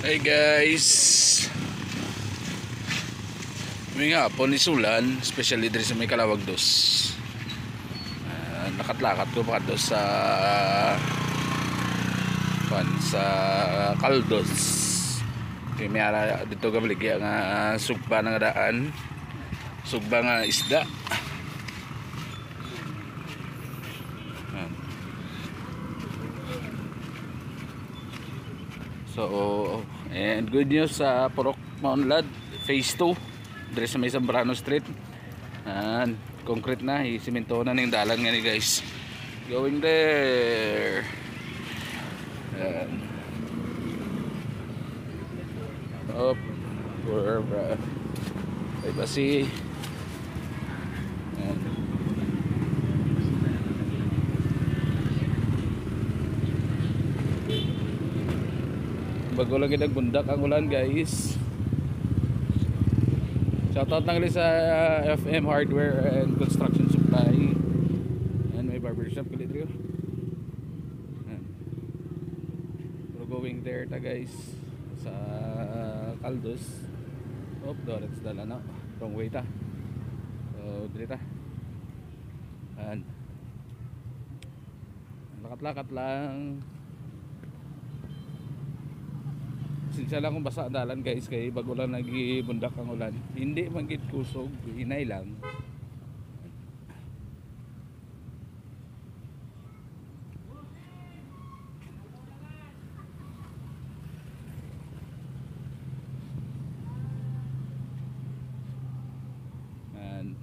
Hey guys, may nga po ni Sulan, especially dito sa may Kalawag dos. Nakatlakat ko pa dos sa Caldos. Kaya may ara dito kabaligya nga sugba nga daan, sugba nga isda. So, and good news sa Purok Maunlad Phase 2 dito sa may Zambrano Street. And concrete na, isiminto na ng dalan nga ni guys. Going there. And up for ay basi. And bago lagi nagbundak ang ulan guys. Shoutout na gali sa FM Hardware and Construction Supply. And may barbershop gali dito. We're going there ta guys sa Caldos. Oh, Dorets dala na. Wrong way ta. So, dito ta. And lakat-lakat lang. Sinsya lang kung basa ang dalan guys, kay bago lang nagibundak ang ulan. Hindi manggit kusog, hinay lang. And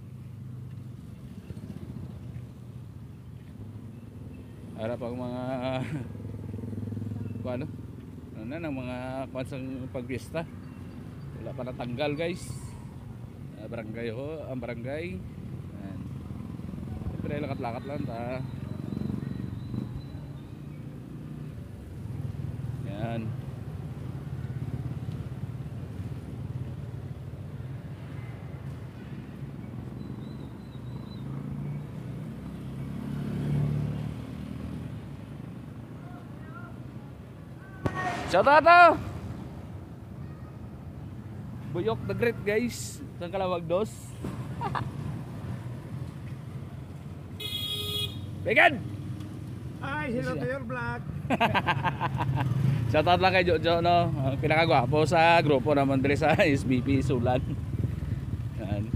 harap ang mga ano na ng mga kwansang pagpista, wala pa natanggal guys. Barangay ho, ang barangay. Siyempre lakat-lakat lang ta. Yan. Shout out! Buyok the Great guys, sa Kalawag dos. Vegan! Hi, hello to your vlog. Shout out lang kay Jojo, no? Pinakagwapo sa grupo naman dito sa SBP Sulan. Yan.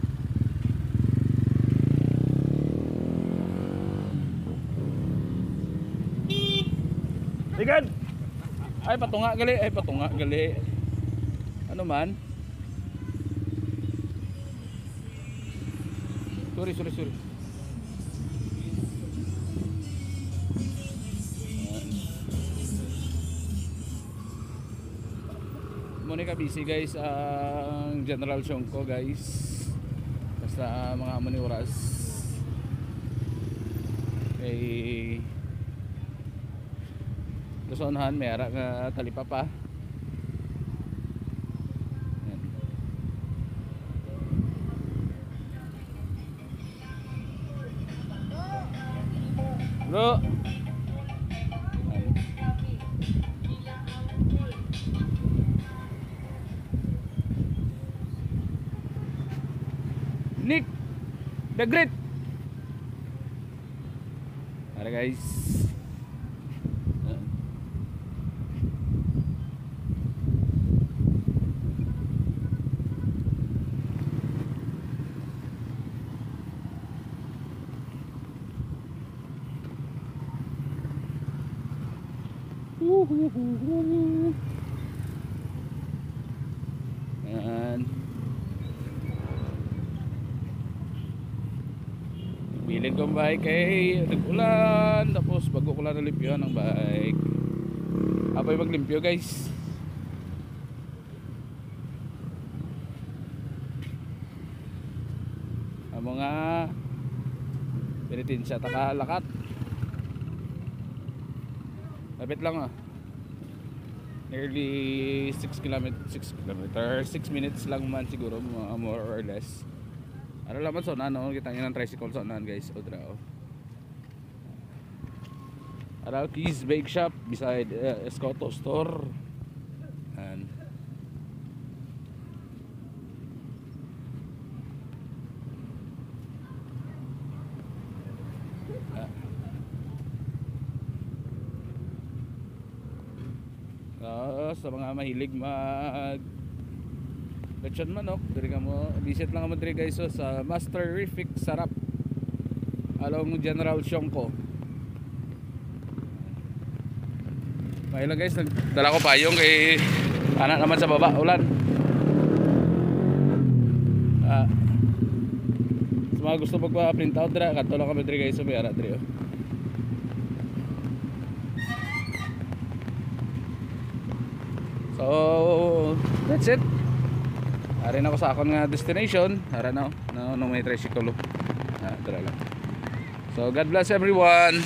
Vegan! Ay patunga gali, ano man? Sorry. Muna ka busy guys ang General Sionco guys. Basta mga amon ni oras. Kay Lusonahan may ara nga talipapa. Yan. Bro. Nick the Great. Ara guys. Ayan. Bilin ko ang bike kay nag-ulan, tapos bago ko lang nalimpyohan ang bike. Apoy maglimpyo guys. Ang mga penitensya takalakat. Lapit lang nearly 6 minutes lang man siguro, more or less. Ano laman so na no, kita nyo ng tricycle so na guys. O dra Araw Keys Bake Shop beside Escoto Store. And Sa mga mahilig mag lechon manok, diri ka mo visit lang mo diri guys sa Master Rific Sarap along General Xiongco. May lang guys, nagdala ko payong kay anak naman sa baba, ulan. Sa mga gusto magpa-print out dira, kanto lang kami diri guys sa may ara diri. So, that's it. Ari na ako sa akong nga destination. Ara na, no may tricycle. Tara lang. So, God bless everyone.